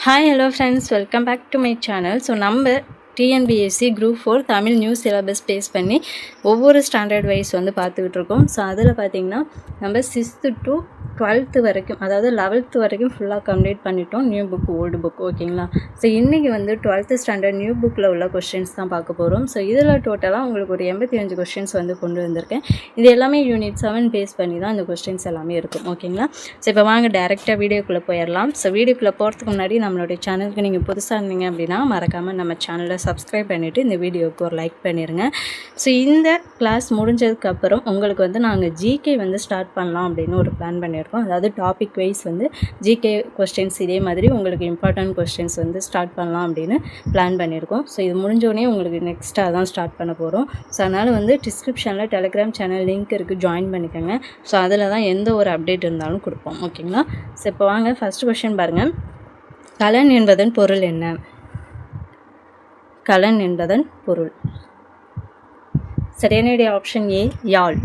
Hi, hello friends, welcome back to my channel. So, நம்ம TNPSC group 4 Tamil new syllabus base பண்ணி ஒவ்வொரு standard wise வந்து பார்த்துக்கிட்டு இருக்கோம். ஸோ அதில் பார்த்திங்கன்னா நம்ம 6th to 12th வரைக்கும், அதாவது 11th வரைக்கும் ஃபுல்லாக கம்ப்ளீட் பண்ணிட்டோம். நியூ புக் ஓல்டு புக், ஓகேங்களா? ஸோ இன்றைக்கி வந்து 12th ஸ்டாண்டர்ட் நியூ புக்கில் உள்ள கொஸ்டின்ஸ் தான் பார்க்க போகிறோம். ஸோ இதில் டோட்டலாக உங்களுக்கு ஒரு 85 கொஸ்டின்ஸ் வந்து கொண்டு வந்திருக்கேன். இது எல்லாமே யூனிட் 7 பேஸ் பண்ணி தான் இந்த கொஸ்டின்ஸ் எல்லாமே இருக்கும், ஓகேங்களா? ஸோ இப்போ வாங்க டேரெக்டாக வீடியோக்குள்ளே போயிடலாம். ஸோ வீடியோக்குள்ளே போகிறதுக்கு முன்னாடி நம்மளுடைய சேனலுக்கு நீங்கள் புதுசாக இருந்தீங்க அப்படின்னா மறக்காமல் நம்ம சேனலை சப்ஸ்கிரைப் பண்ணிவிட்டு இந்த வீடியோவுக்கு ஒரு லைக் பண்ணிடுங்க. ஸோ இந்த கிளாஸ் முடிஞ்சதுக்கப்புறம் உங்களுக்கு வந்து நாங்கள் ஜிகே வந்து ஸ்டார்ட் பண்ணலாம் அப்படின்னு ஒரு பிளான் பண்ணியிருக்கோம். அதாவது டாபிக் வைஸ் வந்து ஜிகே கொஸ்டின்ஸ் இதே மாதிரி உங்களுக்கு இம்பார்ட்டன்ட் கொஸ்டின்ஸ் வந்து ஸ்டார்ட் பண்ணலாம் அப்படின்னு பிளான் பண்ணியிருக்கோம். ஸோ இது முடிஞ்சோடனே உங்களுக்கு நெக்ஸ்ட்டாக தான் ஸ்டார்ட் பண்ண போகிறோம். ஸோ அதனால் வந்து டிஸ்கிரிப்ஷனில் டெலிகிராம் சேனல் லிங்க் இருக்குது, ஜாயின் பண்ணிக்கோங்க. ஸோ அதில் தான் எந்த ஒரு அப்டேட் இருந்தாலும் கொடுப்போம், ஓகேங்களா? ஸோ இப்போ வாங்க ஃபஸ்ட் கொஸ்டின் பாருங்கள். கலன் என்பதன் பொருள் என்ன? கலன் என்பதன் பொருள் சரியான ஆப்ஷன் ஏ, யாழ்.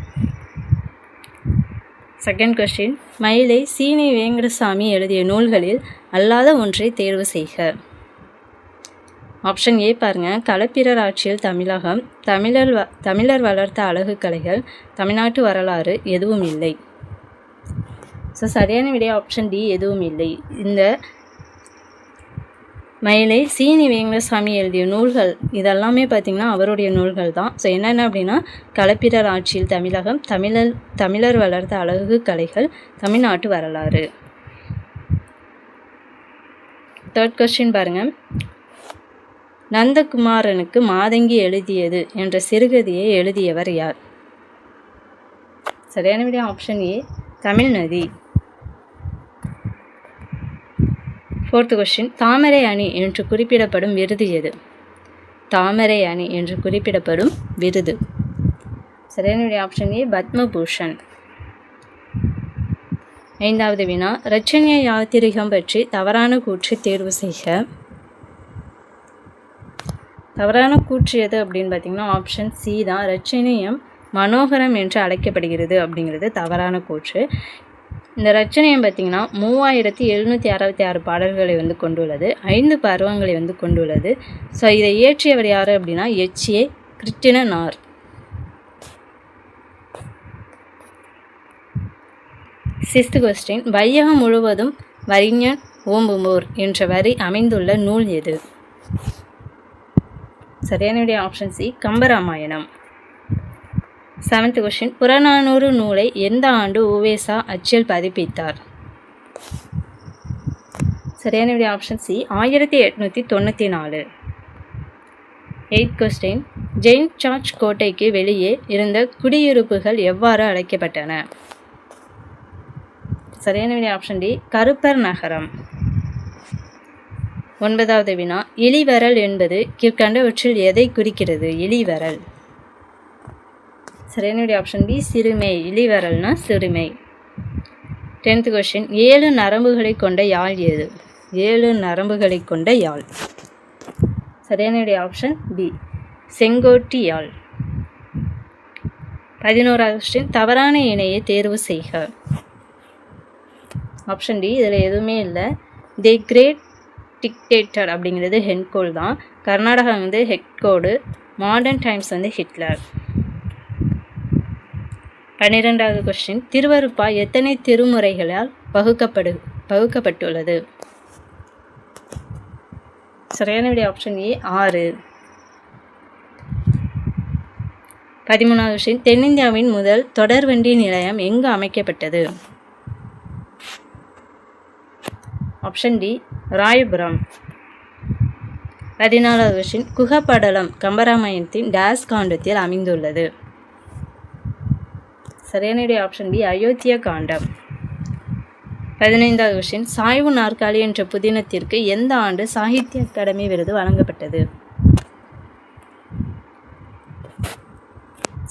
செகண்ட் கொஸ்டின், மயிலை சீனி வேங்கடசாமி எழுதிய நூல்களில் அல்லாத ஒன்றை தேர்வு செய்க. ஆப்ஷன் ஏ பாருங்கள், களப்பிரர் ஆட்சியில் தமிழகம், தமிழர் வளர்த்த அழகு கலைகள், தமிழ்நாட்டு வரலாறு, எதுவும் இல்லை. ஸோ சரியான விடை ஆப்ஷன் டி, எதுவும் இல்லை. இந்த மயிலை சீனி வேங்கடசாமி எழுதிய நூல்கள் இதெல்லாமே பார்த்திங்கன்னா அவருடைய நூல்கள் தான். ஸோ என்னென்ன அப்படின்னா களப்பிரர் ஆட்சியில் தமிழகம், தமிழர் வளர்த்த அழகு கலைகள், தமிழ்நாட்டு வரலாறு. தேர்ட் கொஸ்டின் பாருங்கள். நந்தகுமாரனுக்கு மாதங்கி எழுதியது என்ற சிறுகதையை எழுதியவர் யார்? சரியான விடை option A, Tamilnadhi. Fourth question, தாமரை அணி என்று குறிப்பிடப்படும் விருது எது? தாமரை அணி என்று குறிப்பிடப்படும் விருது சரியான ஆப்ஷன் ஏ, பத்மபூஷன். ஐந்தாவது வினா, இரட்சணிய யாத்திரிகம் பற்றி தவறான கூற்று தேர்வு செய்க. தவறான கூற்று எது அப்படின்னு பார்த்தீங்கன்னா ஆப்ஷன் சி தான். இரட்சணியம் மனோகரம் என்று அழைக்கப்படுகிறது அப்படிங்கிறது தவறான கூற்று. இந்த ரச்சனையம் பார்த்திங்கன்னா 3766 பாடல்களை வந்து கொண்டுள்ளது, 5 பருவங்களை வந்து கொண்டுள்ளது. ஸோ இதை இயற்றியவர் யார் அப்படின்னா எச்.ஏ. கிருட்டிணனார். சிக்ஸ்த் கொஸ்டின், வையகம் முழுவதும் வரிஞன் ஓம்புமோர் என்ற வரி அமைந்துள்ள நூல் எது? சரியான option C, Kambaramayanam. Seventh question, Purananuru நூலை எந்த ஆண்டு உவேசா அச்சில் பதிப்பித்தார்? சரியான option C, 1894. Eighth question, Saint George கோட்டைக்கு வெளியே இருந்த குடியிருப்புகள் எவ்வாறு அழைக்கப்பட்டன? சரியான ஆப்ஷன் டி, கருப்பர் நகரம். 9வது வினா, இளிவரல் என்பது கீழ்கண்டவற்றில் எதை குறிக்கிறது? இளிவரல். சரியான ஆப்ஷன் பி, சிறுமை. இளிவரல்னா சிறுமை. 10th கொஸ்டின், 7 நரம்புகளை கொண்ட யாழ் எது? 7 நரம்புகளை கொண்ட யாழ். சரியான ஆப்ஷன் பி, செங்கோட்டி யாழ். 11வது கொஸ்டின், தவறான இணையை தேர்வு செய்க. ஆப்ஷன் டி, இதில் எதுவுமே இல்லை. தி கிரேட் டிக்டேட்டர் அப்படிங்கிறது ஹென்கோல் தான். கர்நாடகா வந்து ஹெட்கோடு, மாடர்ன் டைம்ஸ் வந்து ஹிட்லர். 12வது கொஸ்டின், திருவருப்பா எத்தனை திருமுறைகளால் பகுக்கப்பட்டுள்ளது? சரியான ஆப்ஷன் ஏ, 6. 13வது கொஸ்டின், தென்னிந்தியாவின் முதல் தொடர்வண்டி நிலையம் எங்கு அமைக்கப்பட்டது? Option D, Royapuram. 14வது கொஸ்டின், குகப்படலம் கம்பராமாயணத்தின் டேஸ் காண்டத்தில் அமைந்துள்ளது? சரியான ஆப்ஷன் பி, அயோத்தியா காண்டம். 15வது கொஸ்டின், சாய்வு நாற்காலி என்ற புதினத்திற்கு எந்த ஆண்டு சாகித்ய அகாடமி விருது வழங்கப்பட்டது?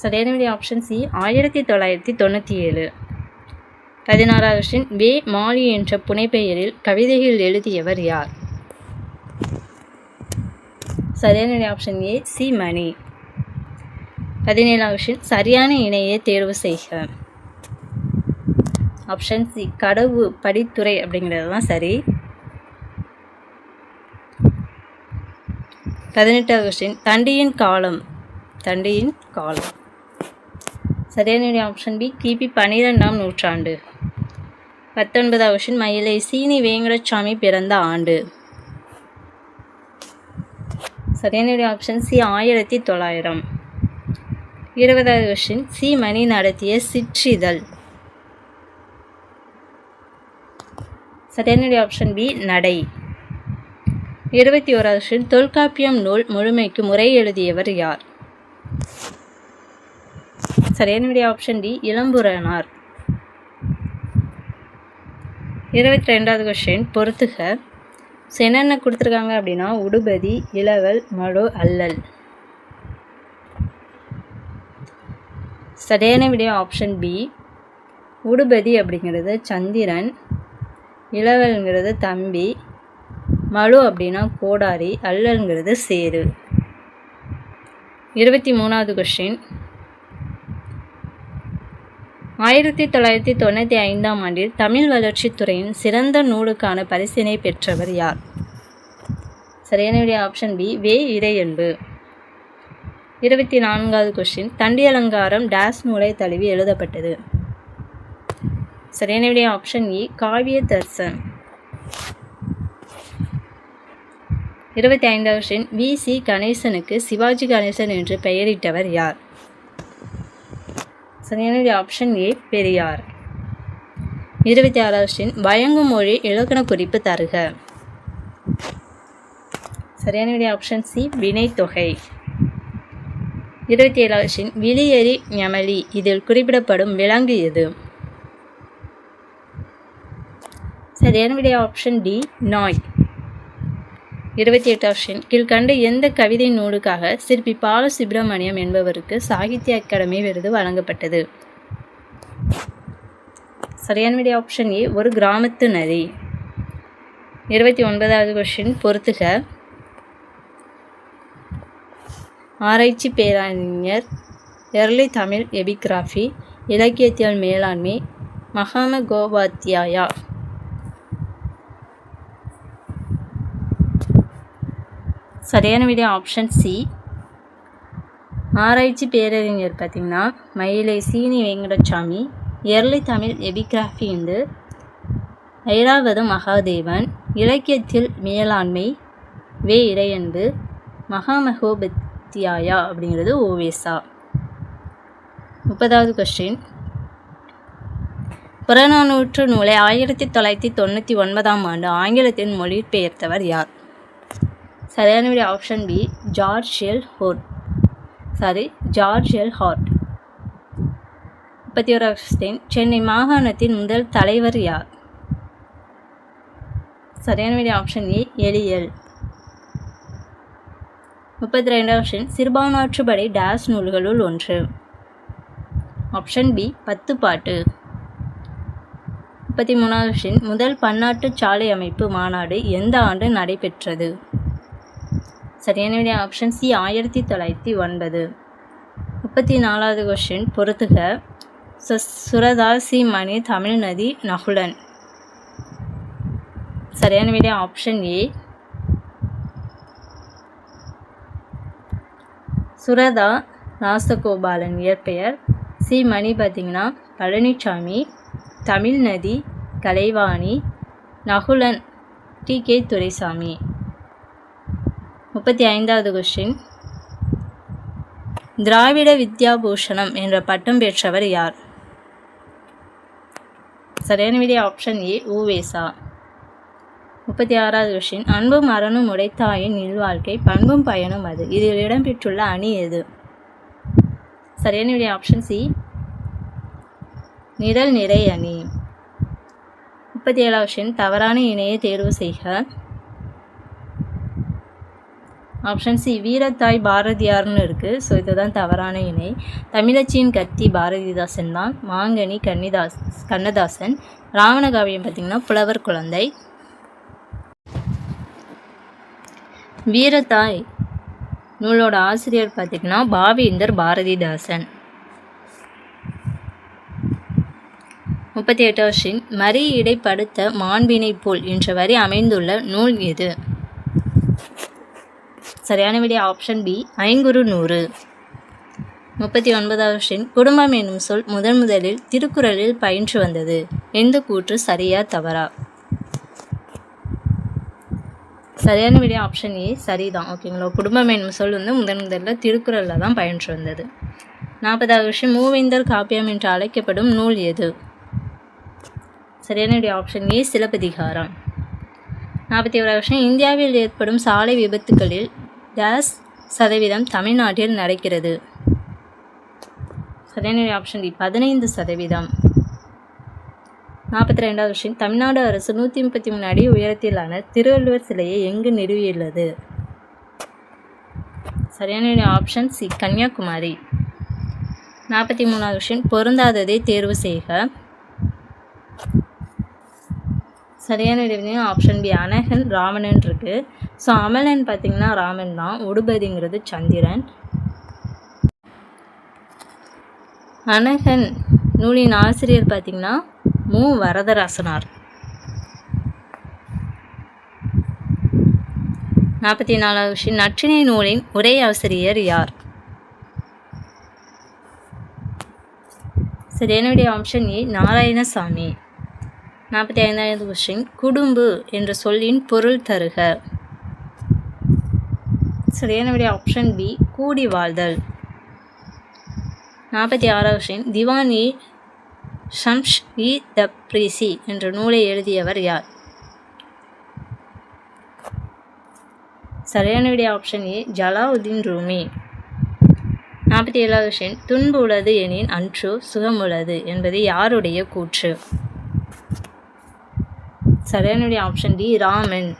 சரியான ஆப்ஷன் சி, 1997. 16வது கொஸ்டின், வே மாலி என்ற புனைப்பெயரில் கவிதைகள் எழுதியவர் யார்? சரியான ஆப்ஷன் ஏ, சி மணி. 17வது கொஸ்டின், சரியான இணையை தேர்வு செய்க. ஆப்ஷன் சி, கடவு படித்துறை அப்படிங்கிறது தான் சரி. 18வது கொஸ்டின் தண்டியின் காலம். சரியான ஆப்ஷன் பி கிபி 12ஆம் நூற்றாண்டு. 19வது கொஸ்டின் மயிலை சீனி வேங்கடசாமி பிறந்த ஆண்டு. சரியான ஆப்ஷன் சி 1900. 20வது கொஸ்டின் சி மணி நடத்திய சிற்றிதழ். சரியான ஆப்ஷன் பி நடை. 21வது கொஸ்டின் தொல்காப்பியம் நூல் முழுமைக்கு முறை எழுதியவர் யார்? சரியான ஆப்ஷன் டி இளம்பூரணர். 22வது கொஸ்டின் பொறுத்துக. என்னென்ன கொடுத்துருக்காங்க அப்படின்னா உடுபதி, இளவல், மழு, அல்லல். சரியான விடை ஆப்ஷன் பி. உடுபதி அப்படிங்கிறது சந்திரன், இளவல்ங்கிறது தம்பி, மழு அப்படின்னா கோடாரி, அல்லல்ங்கிறது சேரு. 23வது கொஸ்டின் 1995ஆம் ஆண்டில் தமிழ் வளர்ச்சித் துறையின் சிறந்த நூலுக்கான பரிசினை பெற்றவர் யார்? சரியான விடை ஆப்ஷன் பி வே இறையன்பு. 24வது கொஸ்டின் தண்டி அலங்காரம் டேஸ் நூலை தழுவி எழுதப்பட்டது. சரியான விடை ஆப்ஷன் இ காவிய தர்சன். 25வது கொஸ்டின் வி சி கணேசனுக்கு சிவாஜி கணேசன் என்று பெயரிட்டவர் யார்? சரியான விடை ஆப்ஷன் ஏ பெரியார். 26வது கொஸ்டின் வழங்கும் மொழி இலக்கண குறிப்பு தருக. சரியான விடை ஆப்ஷன் சி வினைத்தொகை. 27வது கொஸ்டின் விழியெறி ஞமலி இதில் குறிப்பிடப்படும் விலங்கு எது? சரியான விடை ஆப்ஷன் டி நாய். 28வது கொஸ்டின் கீழ்கண்ட எந்த கவிதை நூலுக்காக சிற்பி பாலசுப்ரமணியம் என்பவருக்கு சாகித்ய அகாடமி விருது வழங்கப்பட்டது? சரியான விடை ஆப்ஷன் ஏ ஒரு கிராமத்து நதி. 29வது கொஸ்டின் பொறுத்துக. ஆராய்ச்சி பேரறிஞர், எர்லி தமிழ் எபிகிராஃபி, இலக்கியத்தியல் மேலாண்மை, மகாமகோபாத்தியாயா. சரியான விடை ஆப்ஷன் சி. ஆராய்ச்சி பேரறிஞர் பார்த்திங்கன்னா மயிலை சீனி வேங்கடசாமி, எர்லி தமிழ் எபிகிராஃபி வந்து ஐராவத மகாதேவன், இலக்கியத்தில் மேலாண்மை வே இறையன்பு, மகாமகோபாத்தியாயா அப்படிங்கிறது ஓவேசா. 30வது கொஸ்டின் புறநானூற்று நூலை 1999ஆம் ஆண்டு ஆங்கிலத்தில் மொழிபெயர்த்தவர் யார்? சரியான விடை option B George L Hart. 31வது கொஸ்டின் சென்னை மாகாணத்தின் முதல் தலைவர் யார்? சரியான விடை ஆப்ஷன் ஏ எலியல். 32வது கொஸ்டின் சிறுபான்மாற்றுப்படை டேஸ் நூல்களுள் ஒன்று. ஆப்ஷன் பி 10 பாட்டு. 33வது கொஸ்டின் முதல் பன்னாட்டு சாலை அமைப்பு மாநாடு எந்த ஆண்டு நடைபெற்றது? சரியான விடை ஆப்ஷன் சி 1909. 34வது கொஸ்டின் பொறுத்துக. சுரதா சி மணி தமிழ் நதி நகுலன். சரியான விடை ஆப்ஷன் ஏ சுரதா ராசகோபாலன் இயற்பெயர். சி மணி பார்த்திங்கன்னா பழனிசாமி, தமிழ் நதி கலைவாணி, நகுலன் டி.கே. துரைசாமி. 35வது கொஸ்டின் திராவிட வித்யாபூஷணம் என்ற பட்டம் பெற்றவர் யார்? சரியான விடை ஆப்ஷன் ஏ ஊவேசா. 36வது கொஸ்டின் அன்பும் அறனும் உடைத்தாயின் இல்வாழ்க்கை பண்பும் பயனும் அது இதில் இடம்பெற்றுள்ள அணி எது? சரியான விடை ஆப்ஷன் சி நிரல் நிறை அணி. 37வது கொஸ்டின் தவறான இணையை தேர்வு செய்க. ஆப்ஷன் சி வீரத்தாய் பாரதியார்னு இருக்குது. ஸோ இதுதான் தவறான இணை. தமிழச்சியின் கத்தி பாரதிதாசன் தான். மாங்கனி கண்ணதாசன். ராவண காவியம் பார்த்திங்கன்னா புலவர் குழந்தை. வீரத்தாய் நூலோட ஆசிரியர் பார்த்திங்கன்னா பாவேந்தர் பாரதிதாசன். 38வது கொஸ்டின் மரி இடைப்படுத்த மாண்பினை போல் என்ற வரி அமைந்துள்ள நூல் எது? சரியான விடை ஆப்ஷன் பி ஐங்குறு நூறு. 39வது கொஸ்டின், குடும்பம் என்னும் சொல் முதலில் திருக்குறளில் பயின்று வந்தது. எந்த கூற்று சரியா தவறா? சரியான விடை ஆப்ஷன் ஏ சரிதான். ஓகேங்களா, குடும்பம் என்னும் சொல் வந்து முதலில் திருக்குறளில் தான் பயின்று வந்தது. 40வது கொஸ்டின், மூவேந்தர் காப்பியம் என்று அழைக்கப்படும் நூல் எது? சரியான விடை ஆப்ஷன் ஏ சிலப்பதிகாரம். 41வது கொஸ்டின், இந்தியாவில் ஏற்படும் சாலை விபத்துகளில் %, தமிழ்நாட்டில் நடக்கிறது? சரியான விடை ஆப்ஷன் டி 15%. 42வது கொஸ்டின், தமிழ்நாடு அரசு 133 அடி உயரத்திலான திருவள்ளுவர் சிலையை எங்கு நிறுவியுள்ளது? சரியான விடை ஆப்ஷன் சி கன்னியாகுமரி. 43வது கொஸ்டின், பொருந்தாததை தேர்வு செய்க. சரியான விடை ஆப்ஷன் பி அனகன் ராவணன் இருக்கு. ஸோ அமலன் பார்த்திங்கன்னா ராமன் தான், உடுபதிங்கிறது சந்திரன். அனகன் நூலின் ஆசிரியர் பார்த்திங்கன்னா மு வரதராசனார். 44வது கொஸ்டின், நற்றிணை நூலின் உரை ஆசிரியர் யார்? சரியான விடை ஆப்ஷன் ஏ நாராயணசாமி. 45வது கொஸ்டின், குடும்பு என்ற சொல்லின் பொருள் தருக. சரியான விடை ஆப்ஷன் பி கூடி வாழ்தல். 46வது கொஸ்டின், திவான் இ ஷம்ஸ் இ தப்ரிசி என்ற நூலை எழுதியவர் யார்? சரியான விடை ஆப்ஷன் ஏ ஜலாவுதீன் ரூமி. 47வது கொஸ்டின், துன்பு உள்ளது எனின் அன்றோ சுகமுள்ளது என்பது யாருடைய கூற்று? சரியான விடை ஆப்ஷன் டி ராமன்.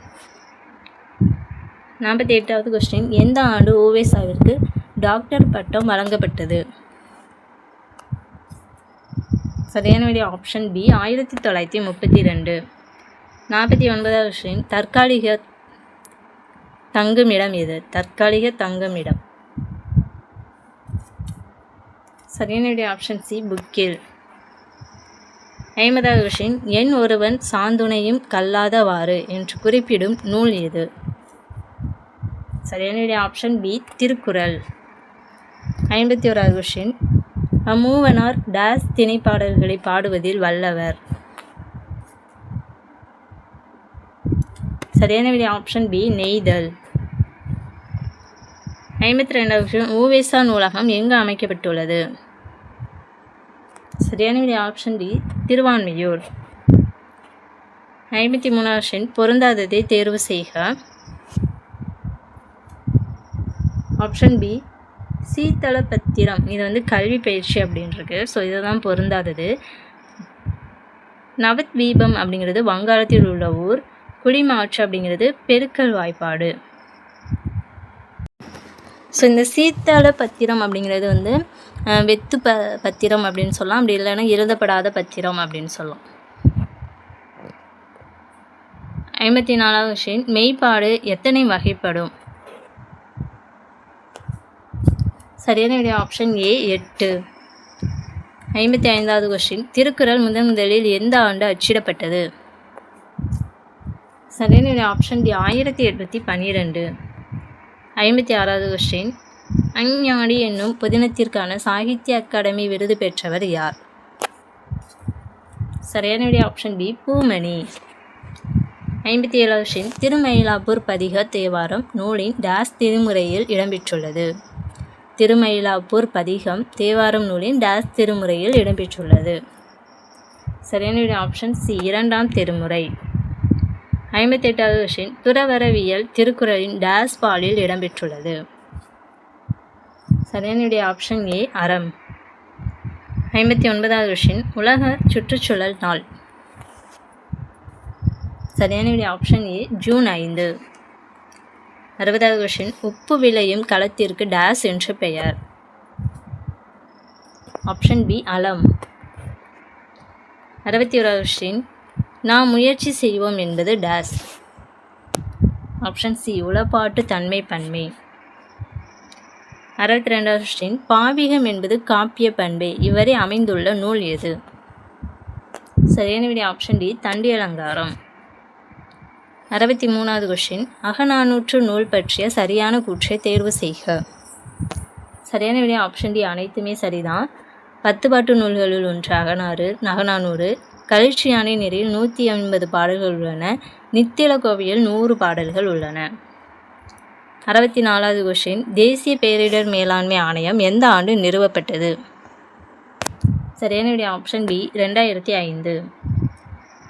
48வது கொஸ்டின், எந்த ஆண்டு ஓவேசாவிற்கு டாக்டர் பட்டம் வழங்கப்பட்டது? சரியான விடை ஆப்ஷன் பி 1932. 49வது கொஸ்டின், தற்காலிக தங்குமிடம் எது? தற்காலிக தங்குமிடம். சரியான விடை ஆப்ஷன் சி புக்கில். 50வது கொஸ்டின், என் ஒருவன் சாந்துணையும் கல்லாதவாறு என்று குறிப்பிடும் நூல் எது? சரியான விடை ஆப்ஷன் பி திருக்குறள். 51வது கொஸ்டின், அம்மூவனார் டேஸ் திணைப்பாடல்களை பாடுவதில் வல்லவர்? சரியான விடை ஆப்ஷன் பி நெய்தல். 52வது கொஸ்டின், ஊவேசா நூலகம் எங்கு அமைக்கப்பட்டுள்ளது? சரியான விடை ஆப்ஷன் டி திருவான்மியூர். 53வது கொஸ்டின், பொருந்தாததை தேர்வு செய்க. ஆப்ஷன் பி சீத்தளபத்திரம். இது வந்து கல்வி பயிற்சி அப்படின்ருக்கு. ஸோ இதுதான் பொருந்தாதது. நவத்வீபம் அப்படிங்கிறது வங்காளத்தில் உள்ள ஊர். குடிமாற்று அப்படிங்கிறது பெருக்கல் வாய்ப்பாடு. ஸோ இந்த சீத்தளபத்திரம் அப்படிங்கிறது வந்து வெத்து பத்திரம் அப்படின்னு சொல்லலாம். அப்படி இல்லைன்னா எழுதப்படாத பத்திரம் அப்படின்னு சொல்லலாம். 54வது கொஸ்டின், மெய்ப்பாடு எத்தனை வகைப்படும்? சரியான விடை ஆப்ஷன் ஏ 8. 55வது கொஸ்டின், திருக்குறள் முதலில் எந்த ஆண்டு அச்சிடப்பட்டது? சரியான விடை ஆப்ஷன் டி 1812. 56வது கொஸ்டின், அஞ்ஞாடி என்னும் புதினத்திற்கான சாகித்ய அகாடமி விருது பெற்றவர் யார்? சரியான விடை ஆப்ஷன் பி பூமணி. 57வது கொஸ்டின், திருமயிலாப்பூர் பதிக தேவாரம் நூலின் டேஸ் திருமுறையில் இடம்பெற்றுள்ளது? திருமயிலாப்பூர் பதிகம் தேவாரம் நூலின் டேஸ் திருமுறையில் இடம்பெற்றுள்ளது? சரியான விடை ஆப்ஷன் சி 2ஆம் திருமுறை. 58வது கொஸ்டின், துறவரவியல் திருக்குறளின் டேஸ் பாலில் இடம்பெற்றுள்ளது? சரியான விடை ஆப்ஷன் ஏ அறம். 59வது கொஸ்டின், உலக சுற்றுச்சூழல் நாள்? சரியான விடை ஆப்ஷன் ஏ ஜூன் 5. 60வது கொஸ்டின், உப்பு விளையும் களத்திற்கு டேஸ் என்று பெயர்? ஆப்ஷன் பி அலம். 61வது கொஸ்டின், நாம் முயற்சி செய்வோம் என்பது டேஸ்? ஆப்ஷன் சி உளப்பாட்டு தன்மை பன்மை. 62வது கொஸ்டின், பாவிகம் என்பது காப்பிய பண்பே இவரை அமைந்துள்ள நூல் எது? சரியான விடை ஆப்ஷன் டி தண்டி அலங்காரம். 63வது கொஸ்டின், அகநானூற்று நூல் பற்றிய சரியான கூற்றை தேர்வு செய்க. சரியான விடை ஆப்ஷன் டி அனைத்துமே சரிதான். 10 பாட்டு நூல்களுள் ஒன்று அகநானூறு. கழிச்சியானை நெறியில் 150 பாடல்கள் உள்ளன. நித்தில கோவையில் 100 பாடல்கள் உள்ளன. 64வது கொஸ்டின், தேசிய பேரிடர் மேலாண்மை ஆணையம் எந்த ஆண்டு நிறுவப்பட்டது? சரியான விடை ஆப்ஷன் பி 2005.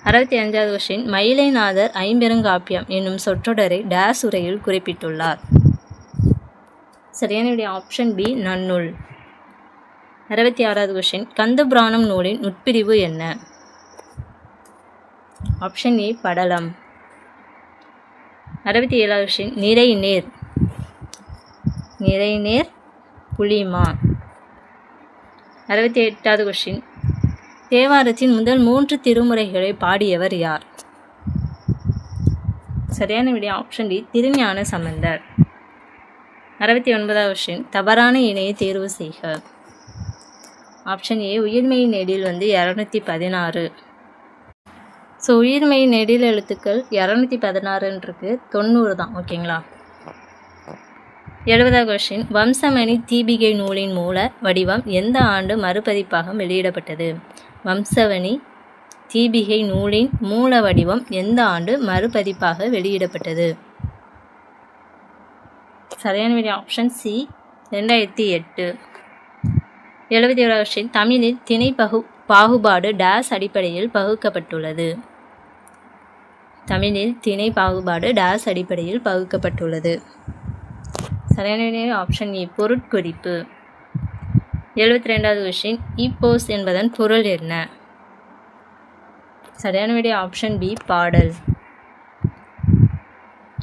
65வது கொஸ்டின், மயிலைநாதர் ஐம்பெருங்காப்பியம் என்னும் சொற்றொடரை டேஸ் உரையில் குறிப்பிட்டுள்ளார். சரியான விடை ஆப்ஷன் பி நன்னூல். 66வது கொஸ்டின், கந்தபுராணம் நூலின் உட்பிரிவு என்ன? ஆப்ஷன் ஏ படலம். 67வது கொஸ்டின், நிறைநேர் புலிமா. 68வது கொஸ்டின், தேவாரத்தின் முதல் 3 திருமுறைகளை பாடியவர் யார்? சரியான விடை option D Thirugnana Sambandar. 69வது question, தவறான இணையை தேர்வு செய்க. ஆப்ஷன் ஏ உயிர்மெய் நெடில் 216. ஸோ உயிர்மெய் நெடில் எழுத்துக்கள் 216 இருக்கு, 90 தான். ஓகேங்களா? 70வது கொஸ்டின், வம்சமணி தீபிகை நூலின் மூல வடிவம் எந்த ஆண்டு மறுபதிப்பாக வெளியிடப்பட்டது? வம்சவணி தீபிகை நூலின் மூல வடிவம் எந்த ஆண்டு மறுபதிப்பாக வெளியிடப்பட்டது? சரியான விடை ஆப்ஷன் சி 2008. 71வது கொஸ்டின், தமிழில் திணை பாகுபாடு டேஸ் அடிப்படையில் பகுக்கப்பட்டுள்ளது? தமிழில் திணை பாகுபாடு டேஸ் அடிப்படையில் பகுக்கப்பட்டுள்ளது. சரியான விடை ஆப்ஷன் ஏ பொருட்குறிப்பு. 72வது கொஸ்டின், ஈப்போஸ் என்பதன் பொருள் என்ன? சரியான விடை ஆப்ஷன் பி பாடல்.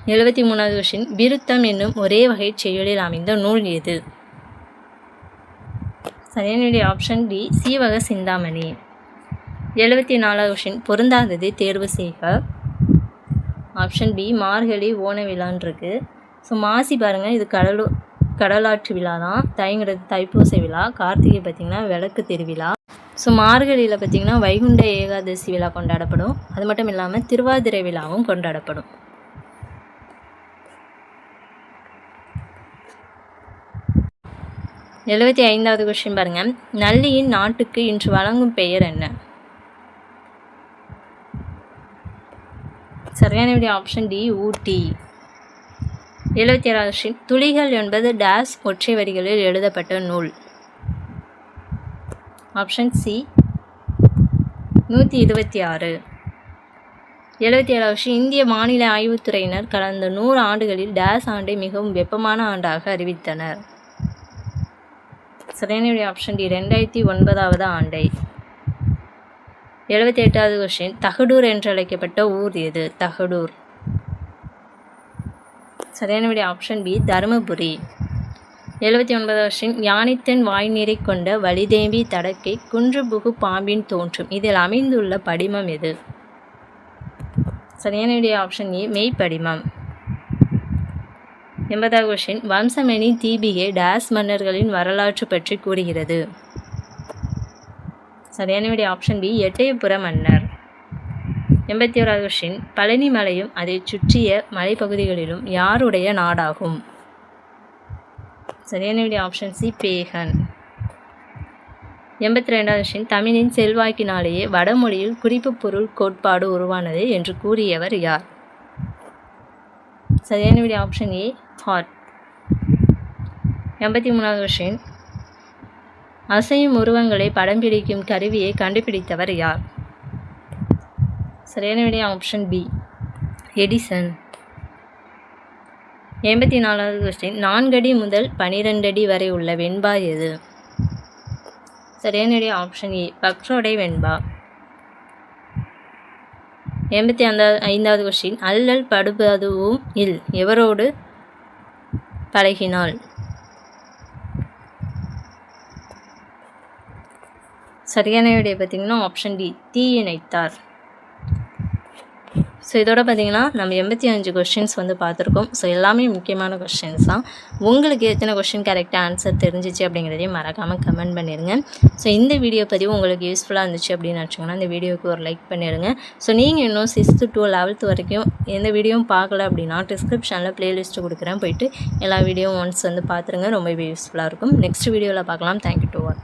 73வது கொஸ்டின், விருத்தம் என்னும் ஒரே வகை செயலில் அமைந்த நூல் எது? சரியான விடை ஆப்ஷன் டி சீவக சிந்தாமணி. 74வது கொஸ்டின், பொருந்தாததை தேர்வு செய்க. ஆப்ஷன் பி மார்கழி ஓணவிழான் இருக்கு. ஸோ மாசி பாருங்கள், இது கடலாற்று விழா தான். தைங்கிறது தைப்பூச விழா. கார்த்திகை பார்த்திங்கன்னா விளக்கு திருவிழா. ஸோ மார்கழியில் பார்த்திங்கன்னா வைகுண்ட ஏகாதசி விழா கொண்டாடப்படும். அது மட்டும் இல்லாமல் திருவாதிரை விழாவும் கொண்டாடப்படும். எழுபத்தி 5வது கொஸ்டின் பாருங்கள், நல்லியின் நாட்டுக்கு இன்று வழங்கும் பெயர் என்ன? சரியான விடை ஆப்ஷன் டி ஊட்டி. 77வது கொஸ்டின், துளிகள் என்பது டேஸ் ஒற்றை வரிகளில் எழுதப்பட்ட நூல்? Option C 126. 77வது கொஸ்டின், இந்திய வானிலை ஆய்வுத்துறையினர் கடந்த 100 ஆண்டுகளில் டேஸ் ஆண்டை மிகவும் வெப்பமான ஆண்டாக அறிவித்தனர்? சரியான விடை ஆப்ஷன் டி 2009வது ஆண்டை. 78வது கொஸ்டின், தகடூர் என்றழைக்கப்பட்ட ஊர் எது? தகடூர். சரியான விடை ஆப்ஷன் பி தருமபுரி. 79வது கொஸ்டின், யானைத்தன் வாய்நீரை கொண்ட வலிதேவி தடக்கை குன்றுபுகு பாம்பின் தோன்றும் இதில் அமைந்துள்ள படிமம் எது? சரியான விடை ஆப்ஷன் ஏ மெய்ப்படிமம். 80வது கொஸ்டின், வம்சமணி தீபிகை டேஸ் மன்னர்களின் வரலாற்று பற்றி கூறுகிறது? சரியான விடை ஆப்ஷன் பி எட்டயபுர மன்னர். 81வது கொஸ்டின், பழனி மலையும் அதை சுற்றிய மலைப்பகுதிகளிலும் யாருடைய நாடாகும்? சரியான விடை ஆப்ஷன் சி பேகன். 82வது கொஸ்டின், தமிழின் செல்வாக்கினாலேயே வடமொழியில் குறிப்பு பொருள் கோட்பாடு உருவானது என்று கூறியவர் யார்? சரியான விடை ஆப்ஷன் ஏ ஹார்ட். 83வது கொஸ்டின், அசையும் உருவங்களை படம் பிடிக்கும் கருவியை கண்டுபிடித்தவர் யார்? சரியான விடை ஆப்ஷன் பி எடிசன். 84வது கொஸ்டின், 4 அடி முதல் 12 அடி வரை உள்ள வெண்பா எது? சரியான விடை ஆப்ஷன் ஏ பக்ரோடை வெண்பா. 85வது கொஸ்டின், அல்லல் படுபதுவும் இல் எவரோடு பழகினாள்? சரியான விடை பார்த்திங்கன்னா ஆப்ஷன் டி தீயினைத்தார். ஸோ இதோட பார்த்திங்கன்னா நம்ம 85 கொஷின்ஸ் வந்து பார்த்துருக்கோம். ஸோ எல்லாமே முக்கியமான கொஷின்ஸ் தான். உங்களுக்கு எத்தனை கொஷின் கரெக்டாக ஆன்சர் தெரிஞ்சிச்சு அப்படிங்கிறதையும் மறக்காமல் கமெண்ட் பண்ணிடுங்க. ஸோ இந்த வீடியோ பதிவு உங்களுக்கு யூஸ்ஃபுல்லாக இருந்துச்சு அப்படின்னு நினச்சிங்கன்னா இந்த வீடியோவுக்கு ஒரு லைக் பண்ணிடுங்க. ஸோ நீங்கள் இன்னும் 6th to 11th வரைக்கும் எந்த வீடியோவும் பார்க்கல அப்படின்னா டிஸ்கிரிப்ஷனில் ப்ளேலிஸ்ட்டு கொடுக்குறேன், போயிட்டு எல்லா வீடியோவும் ஒன்ஸ் வந்து பார்த்துருங்க. ரொம்பவே யூஸ்ஃபுல்லாக இருக்கும். நெக்ஸ்ட் வீடியோவில் பார்க்கலாம். Thank you to all.